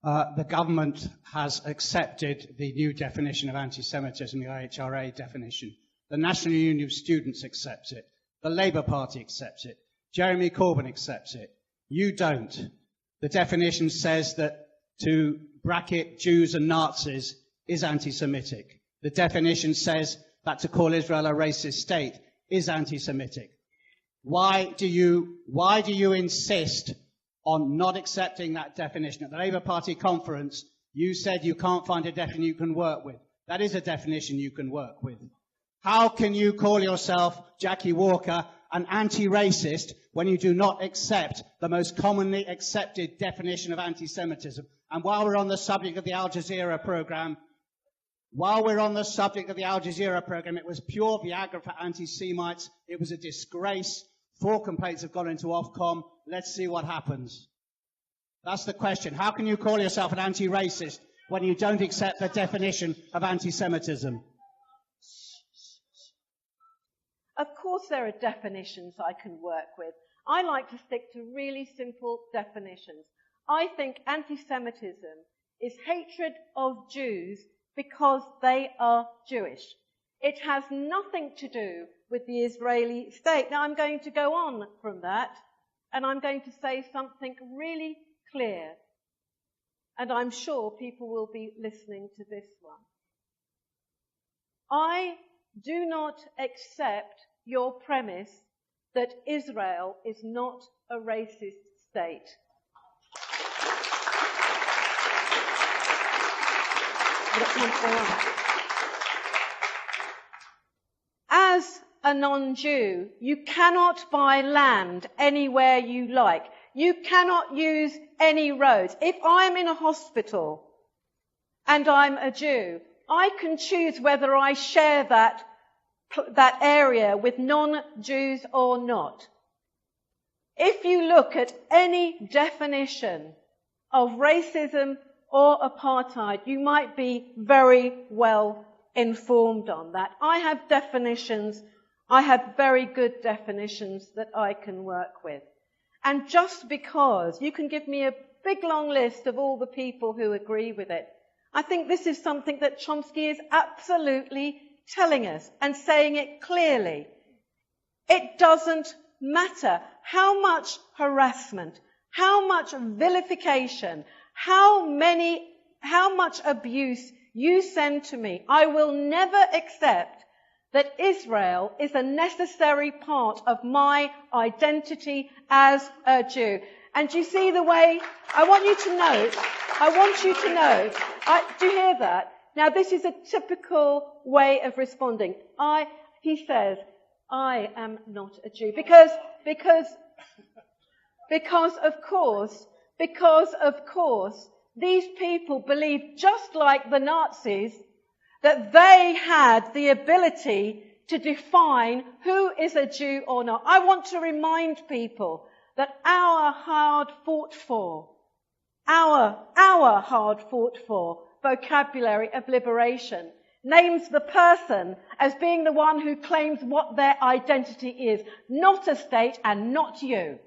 The government has accepted the new definition of anti-Semitism, the IHRA definition. The National Union of Students accepts it. The Labour Party accepts it. Jeremy Corbyn accepts it. You don't. The definition says that to bracket Jews and Nazis is anti-Semitic. The definition says that to call Israel a racist state is anti-Semitic. Why do you insist on not accepting that definition? At the Labour Party conference, you said you can't find a definition you can work with. That is a definition you can work with. How can you call yourself, Jackie Walker, an anti-racist when you do not accept the most commonly accepted definition of anti-Semitism? And while we're on the subject of the Al Jazeera program, it was pure Viagra for anti-Semites. It was a disgrace. 4 complaints have gone into Ofcom. Let's see what happens. That's the question. How can you call yourself an anti-racist when you don't accept the definition of anti-Semitism? Of course there are definitions I can work with. I like to stick to really simple definitions. I think anti-Semitism is hatred of Jews because they are Jewish. It has nothing to do with the Israeli state. Now I'm going to go on from that, and I'm going to say something really clear. And I'm sure people will be listening to this one. I do not accept your premise that Israel is not a racist state. As a non-Jew, you cannot buy land anywhere you like. You cannot use any roads. If I'm in a hospital and I'm a Jew, I can choose whether I share that area with non-Jews or not. If you look at any definition of racism or apartheid, you might be very well informed on that. I have definitions. I have very good definitions that I can work with. And just because you can give me a big long list of all the people who agree with it, I think this is something that Chomsky is absolutely telling us and saying it clearly. It doesn't matter how much harassment, how much vilification, how much abuse you send to me. I will never accept that Israel is a necessary part of my identity as a Jew. And you see the way, I want you to note, do you hear that? Now this is a typical way of responding. He says, I am not a Jew. Because of course, these people believed, just like the Nazis, that they had the ability to define who is a Jew or not. I want to remind people that our hard fought for vocabulary of liberation names the person as being the one who claims what their identity is, not a state and not you.